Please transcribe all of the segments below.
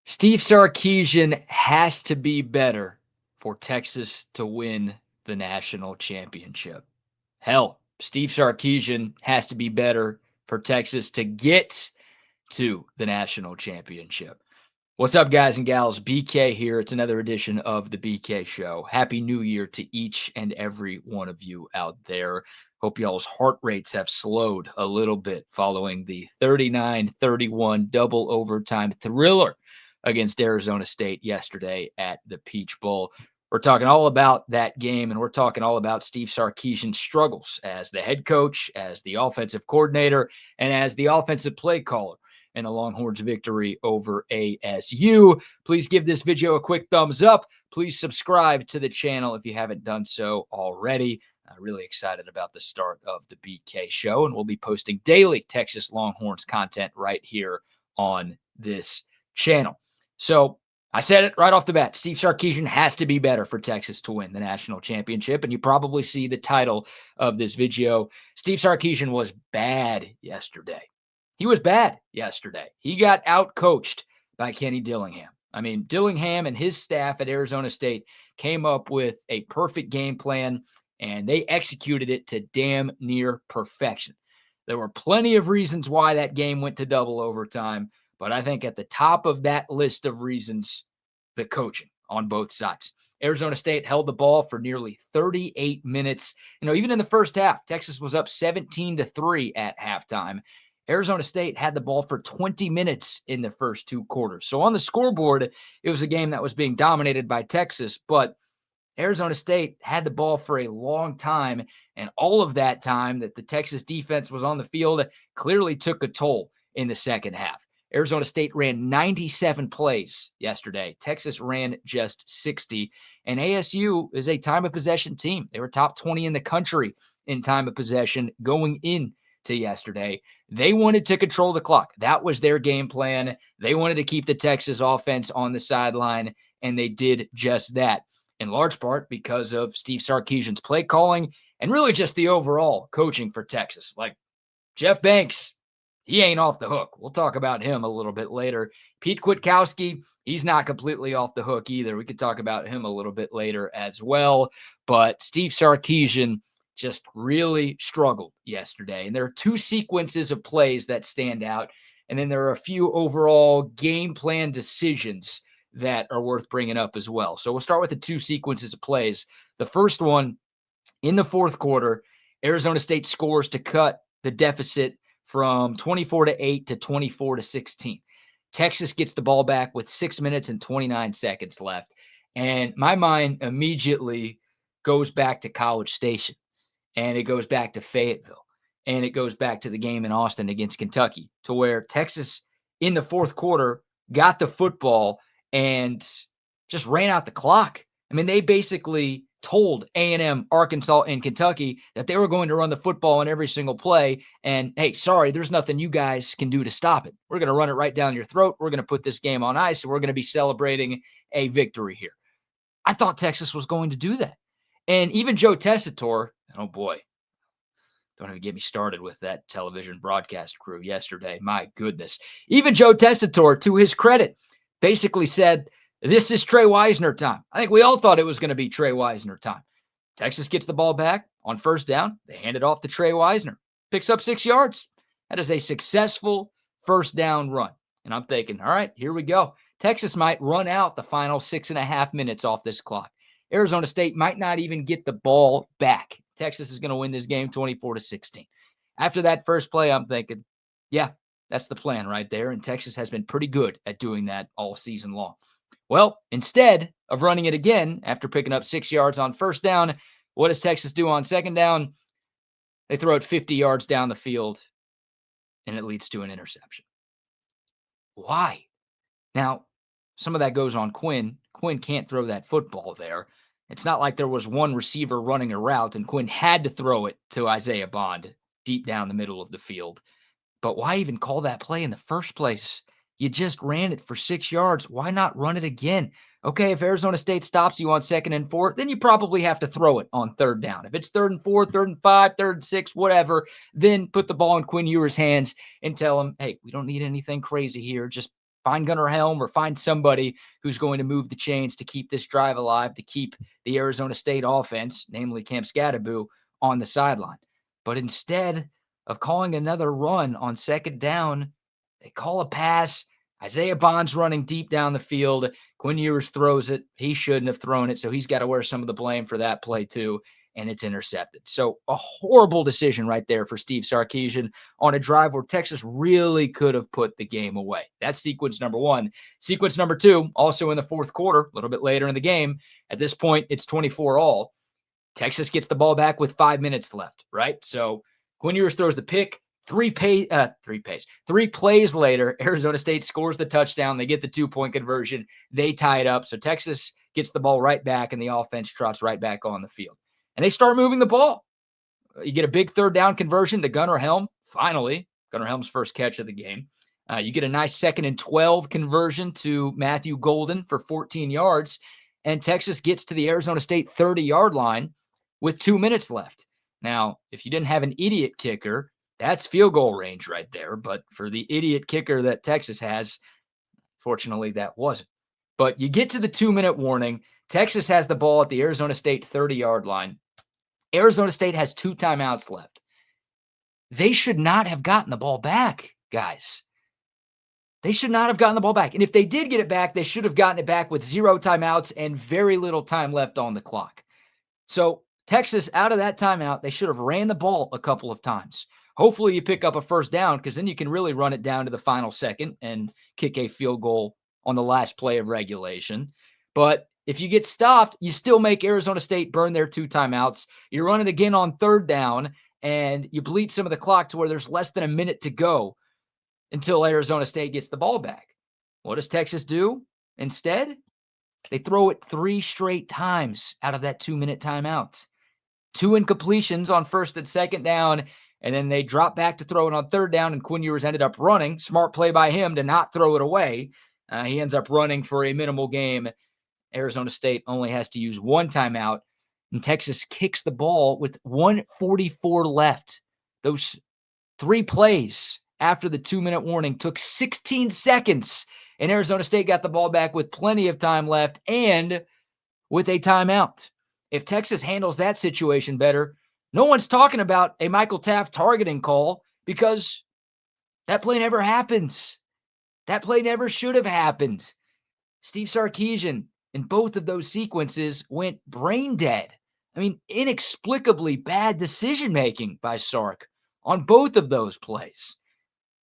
Steve Sarkisian has to be better for Texas to win the national championship. Hell, Steve Sarkisian has to be better for Texas to get to the national championship. What's up, guys and gals? BK here. It's another edition of the BK Show. Happy New Year to each and every one of you out there. Hope y'all's heart rates have slowed a little bit following the 39-31 double overtime thriller against Arizona State yesterday at the Peach Bowl. We're talking all about that game, and we're talking all about Steve Sarkisian's struggles as the head coach, as the offensive coordinator, and as the offensive play caller and the Longhorns victory over ASU. Please give this video a quick thumbs up. Please subscribe to the channel if you haven't done so already. Really excited about the start of the BK Show, and we'll be posting daily Texas Longhorns content right here on this channel. So I said it right off the bat. Steve Sarkisian has to be better for Texas to win the national championship, and you probably see the title of this video. Steve Sarkisian was bad yesterday. He was bad yesterday. He got out-coached by Kenny Dillingham. I mean, Dillingham and his staff at Arizona State came up with a perfect game plan, and they executed it to damn near perfection. There were plenty of reasons why that game went to double overtime, but I think at the top of that list of reasons, the coaching on both sides. Arizona State held the ball for nearly 38 minutes. Even in the first half, Texas was up 17-3 at halftime. Arizona State had the ball for 20 minutes in the first two quarters. So on the scoreboard, it was a game that was being dominated by Texas, but Arizona State had the ball for a long time, and all of that time that the Texas defense was on the field clearly took a toll in the second half. Arizona State ran 97 plays yesterday. Texas ran just 60, and ASU is a time of possession team. They were top 20 in the country in time of possession going into yesterday. They wanted to control the clock. That was their game plan. They wanted to keep the Texas offense on the sideline, and they did just that, in large part because of Steve Sarkisian's play calling and really just the overall coaching for Texas. Like Jeff Banks, he ain't off the hook. We'll talk about him a little bit later. Pete Kwiatkowski, he's not completely off the hook either. We could talk about him a little bit later as well. But Steve Sarkisian just really struggled yesterday. And there are two sequences of plays that stand out. And then there are a few overall game plan decisions that are worth bringing up as well. So we'll start with the two sequences of plays. The first one, in the fourth quarter, Arizona State scores to cut the deficit from 24-8 to 24-16. Texas gets the ball back with 6 minutes and 29 seconds left. And my mind immediately goes back to College Station, and it goes back to Fayetteville, and it goes back to the game in Austin against Kentucky, to where Texas in the fourth quarter got the football and just ran out the clock. I mean, they basically told A&M, Arkansas, and Kentucky that they were going to run the football in every single play. And, hey, sorry, there's nothing you guys can do to stop it. We're going to run it right down your throat. We're going to put this game on ice, and we're going to be celebrating a victory here. I thought Texas was going to do that. And even Joe Tessitore, oh boy, don't even get me started with that television broadcast crew yesterday. My goodness. Even Joe Tessitore, to his credit, basically said, this is Trey Wisner time. I think we all thought it was going to be Trey Wisner time. Texas gets the ball back on first down. They hand it off to Trey Wisner. Picks up 6 yards. That is a successful first down run. And I'm thinking, all right, here we go. Texas might run out the final 6.5 minutes off this clock. Arizona State might not even get the ball back. Texas is going to win this game 24-16. After that first play, I'm thinking, yeah, that's the plan right there. And Texas has been pretty good at doing that all season long. Well, instead of running it again after picking up 6 yards on first down, what does Texas do on second down? They throw it 50 yards down the field, and it leads to an interception. Why? Now, some of that goes on Quinn. Quinn can't throw that football there. It's not like there was one receiver running a route and Quinn had to throw it to Isaiah Bond deep down the middle of the field. But why even call that play in the first place? You just ran it for 6 yards. Why not run it again? Okay, if Arizona State stops you on 2nd and 4, then you probably have to throw it on third down. If it's 3rd and 4, 3rd and 5, 3rd and 6, whatever, then put the ball in Quinn Ewer's hands and tell him, hey, we don't need anything crazy here. Just Find Gunnar Helm or find somebody who's going to move the chains to keep this drive alive, to keep the Arizona State offense, namely Cam Scadaboo, on the sideline. But instead of calling another run on second down, they call a pass. Isaiah Bond's running deep down the field. Quinn Ewers throws it. He shouldn't have thrown it, so he's got to wear some of the blame for that play too, and it's intercepted. So a horrible decision right there for Steve Sarkisian on a drive where Texas really could have put the game away. That's sequence number one. Sequence number two, also in the fourth quarter, a little bit later in the game. At this point, it's 24-all. Texas gets the ball back with 5 minutes left, right? So Quinn Ewers throws the pick. Three plays later, Arizona State scores the touchdown. They get the 2-point conversion. They tie it up. So Texas gets the ball right back, and the offense trots right back on the field. And they start moving the ball. You get a big third down conversion to Gunnar Helm. Finally, Gunnar Helm's first catch of the game. You get a nice 2nd and 12 conversion to Matthew Golden for 14 yards. And Texas gets to the Arizona State 30-yard line with 2 minutes left. Now, if you didn't have an idiot kicker, that's field goal range right there. But for the idiot kicker that Texas has, fortunately, that wasn't. But you get to the 2-minute warning. Texas has the ball at the Arizona State 30-yard line. Arizona State has 2 timeouts left. They should not have gotten the ball back, guys. They should not have gotten the ball back. And if they did get it back, they should have gotten it back with 0 timeouts and very little time left on the clock. So Texas, out of that timeout, they should have ran the ball a couple of times. Hopefully you pick up a first down, because then you can really run it down to the final second and kick a field goal on the last play of regulation. But if you get stopped, you still make Arizona State burn their 2 timeouts. You run it again on third down, and you bleed some of the clock to where there's less than a minute to go until Arizona State gets the ball back. What does Texas do instead? They throw it 3 straight times out of that 2-minute timeout. 2 incompletions on first and second down, and then they drop back to throw it on third down, and Quinn Ewers ended up running. Smart play by him to not throw it away. He ends up running for a minimal game. Arizona State only has to use 1 timeout, and Texas kicks the ball with 1:44 left. Those 3 plays after the 2-minute warning took 16 seconds, and Arizona State got the ball back with plenty of time left and with a timeout. If Texas handles that situation better, no one's talking about a Michael Taft targeting call, because that play never happens. That play never should have happened. Steve Sarkisian in both of those sequences went brain dead. I mean, inexplicably bad decision-making by Sark on both of those plays.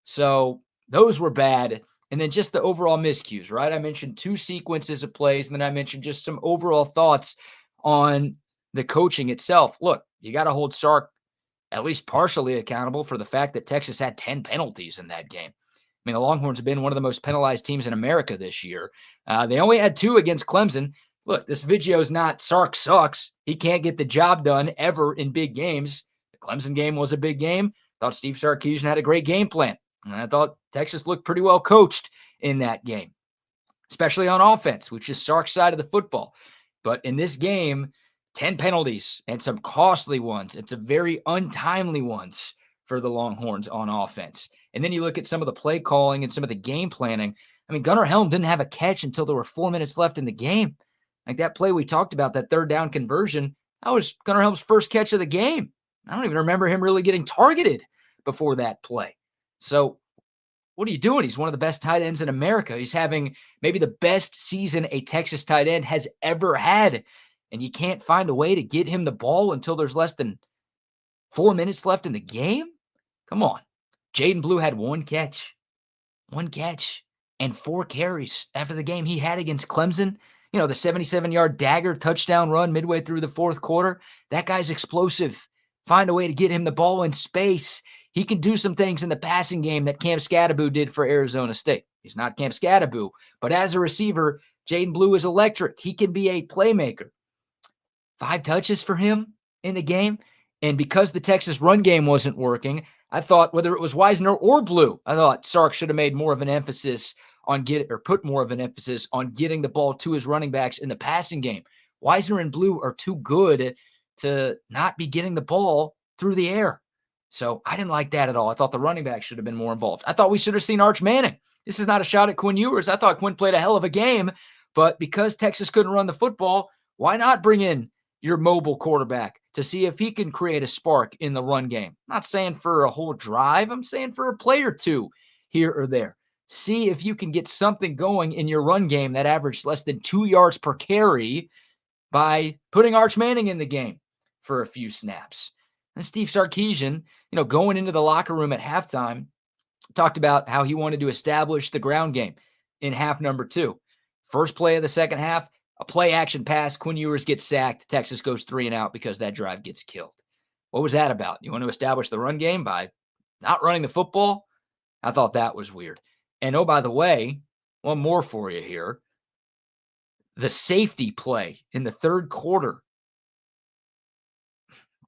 So those were bad. And then just the overall miscues, right? I mentioned 2 sequences of plays, and then I mentioned just some overall thoughts on the coaching itself. Look, you got to hold Sark at least partially accountable for the fact that Texas had 10 penalties in that game. I mean, the Longhorns have been one of the most penalized teams in America this year. They only had 2 against Clemson. Look, this video is not Sark sucks. He can't get the job done ever in big games. The Clemson game was a big game. Thought Steve Sarkisian had a great game plan. And I thought Texas looked pretty well coached in that game, especially on offense, which is Sark's side of the football. But in this game, 10 penalties and some costly ones and some very untimely ones for the Longhorns on offense. And then you look at some of the play calling and some of the game planning. I mean, Gunnar Helm didn't have a catch until there were 4 minutes left in the game. Like that play we talked about, that third down conversion, that was Gunnar Helm's first catch of the game. I don't even remember him really getting targeted before that play. So what are you doing? He's one of the best tight ends in America. He's having maybe the best season a Texas tight end has ever had. And you can't find a way to get him the ball until there's less than 4 minutes left in the game? Come on. Jaden Blue had 1 catch, and 4 carries after the game he had against Clemson. You know, the 77-yard dagger touchdown run midway through the fourth quarter. That guy's explosive. Find a way to get him the ball in space. He can do some things in the passing game that Cam Scadaboo did for Arizona State. He's not Cam Scadaboo, but as a receiver, Jaden Blue is electric. He can be a playmaker. 5 touches for him in the game. And because the Texas run game wasn't working, I thought whether it was Wisner or Blue, I thought Sark should have made more of an emphasis on put more of an emphasis on getting the ball to his running backs in the passing game. Wisner and Blue are too good to not be getting the ball through the air. So I didn't like that at all. I thought the running back should have been more involved. I thought we should have seen Arch Manning. This is not a shot at Quinn Ewers. I thought Quinn played a hell of a game, but because Texas couldn't run the football, why not bring in your mobile quarterback to see if he can create a spark in the run game? I'm not saying for a whole drive. I'm saying for a play or two here or there. See if you can get something going in your run game that averaged less than 2 yards per carry by putting Arch Manning in the game for a few snaps. And Steve Sarkisian, going into the locker room at halftime, talked about how he wanted to establish the ground game in half number 2. First play of the second half, a play action pass. Quinn Ewers gets sacked. Texas goes 3 and out because that drive gets killed. What was that about? You want to establish the run game by not running the football? I thought that was weird. And oh, by the way, one more for you here. The safety play in the third quarter.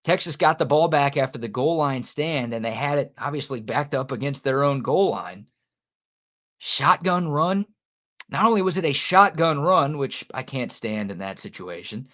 Texas got the ball back after the goal line stand, and they had it obviously backed up against their own goal line. Shotgun run. Not only was it a shotgun run, which I can't stand in that situation,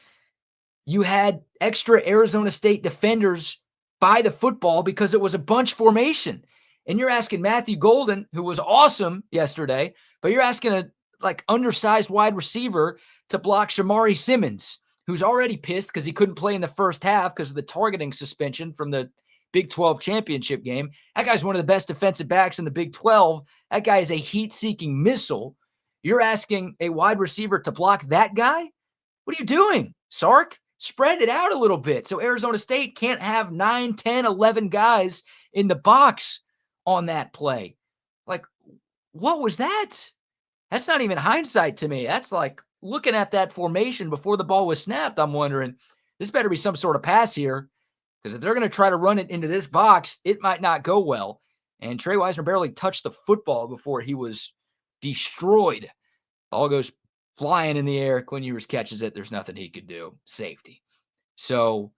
you had extra Arizona State defenders by the football because it was a bunch formation. And you're asking Matthew Golden, who was awesome yesterday, but you're asking a undersized wide receiver to block Shamari Simmons, who's already pissed because he couldn't play in the first half because of the targeting suspension from the Big 12 championship game. That guy's one of the best defensive backs in the Big 12. That guy is a heat-seeking missile. You're asking a wide receiver to block that guy? What are you doing, Sark? Spread it out a little bit so Arizona State can't have 9, 10, 11 guys in the box on that play. What was that? That's not even hindsight to me. That's like looking at that formation before the ball was snapped. I'm wondering, this better be some sort of pass here, because if they're going to try to run it into this box, it might not go well. And Trey Wisner barely touched the football before he was destroyed. Ball goes flying in the air. Quinn Ewers catches it. There's nothing he could do. Safety. So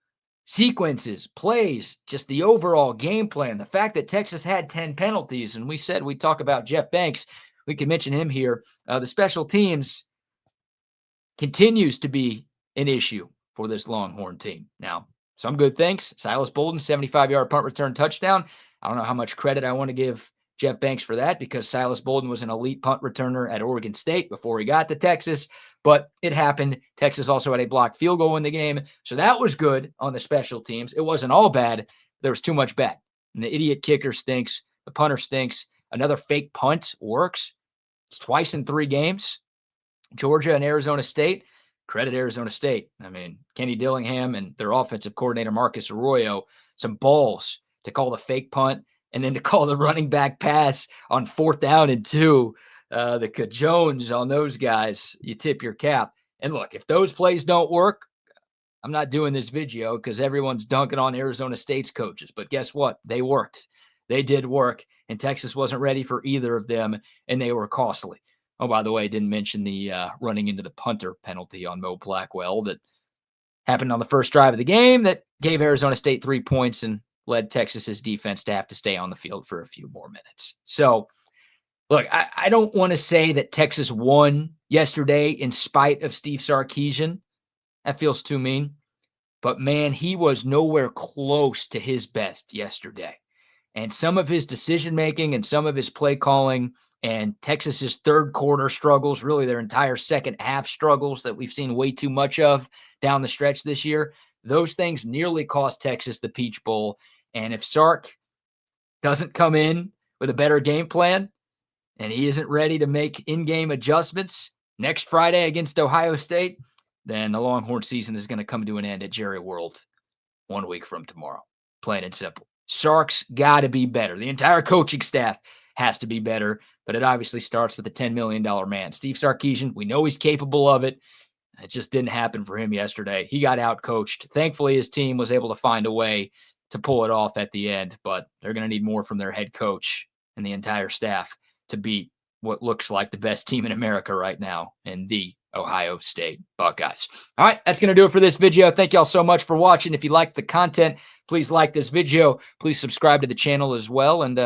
sequences, plays, just the overall game plan. The fact that Texas had 10 penalties, and we said we'd talk about Jeff Banks. We can mention him here. The special teams continues to be an issue for this Longhorn team. Now, some good things. Silas Bolden, 75-yard punt return touchdown. I don't know how much credit I want to give Jeff Banks for that, because Silas Bolden was an elite punt returner at Oregon State before he got to Texas, but it happened. Texas also had a blocked field goal in the game, so that was good on the special teams. It wasn't all bad. There was too much bad. And the idiot kicker stinks. The punter stinks. Another fake punt works. It's twice in 3 games. Georgia and Arizona State. Credit Arizona State. I mean, Kenny Dillingham and their offensive coordinator, Marcus Arroyo, some balls to call the fake punt and then to call the running back pass on 4th down and 2. The Cajones on those guys, you tip your cap. And look, if those plays don't work, I'm not doing this video because everyone's dunking on Arizona State's coaches. But guess what? They worked. They did work, and Texas wasn't ready for either of them, and they were costly. Oh, by the way, I didn't mention the running into the punter penalty on Mo Blackwell that happened on the first drive of the game that gave Arizona State 3 points and led Texas's defense to have to stay on the field for a few more minutes. So, look, I don't want to say that Texas won yesterday in spite of Steve Sarkisian. That feels too mean. But, man, he was nowhere close to his best yesterday. And some of his decision-making and some of his play calling and Texas's third quarter struggles, really their entire second half struggles that we've seen way too much of down the stretch this year, those things nearly cost Texas the Peach Bowl. And if Sark doesn't come in with a better game plan and he isn't ready to make in-game adjustments next Friday against Ohio State, then the Longhorn season is going to come to an end at Jerry World 1 week from tomorrow. Plain and simple. Sark's got to be better. The entire coaching staff has to be better, but it obviously starts with a $10 million man. Steve Sarkisian, we know he's capable of it. It just didn't happen for him yesterday. He got out-coached. Thankfully, his team was able to find a way to pull it off at the end, but they're going to need more from their head coach and the entire staff to beat what looks like the best team in America right now in the Ohio State Buckeyes. All right, that's going to do it for this video. Thank y'all so much for watching. If you liked the content, please like this video. Please subscribe to the channel as well, and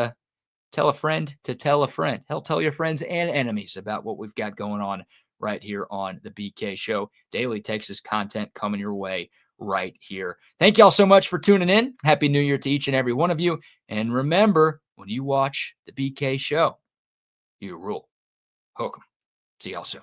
tell a friend to tell a friend. Hell, tell your friends and enemies about what we've got going on right here on the BK Show. Daily Texas content coming your way right here. Thank y'all so much for tuning in. Happy New Year to each and every one of you. And remember, when you watch the BK show, you rule. Hook 'em. See y'all soon.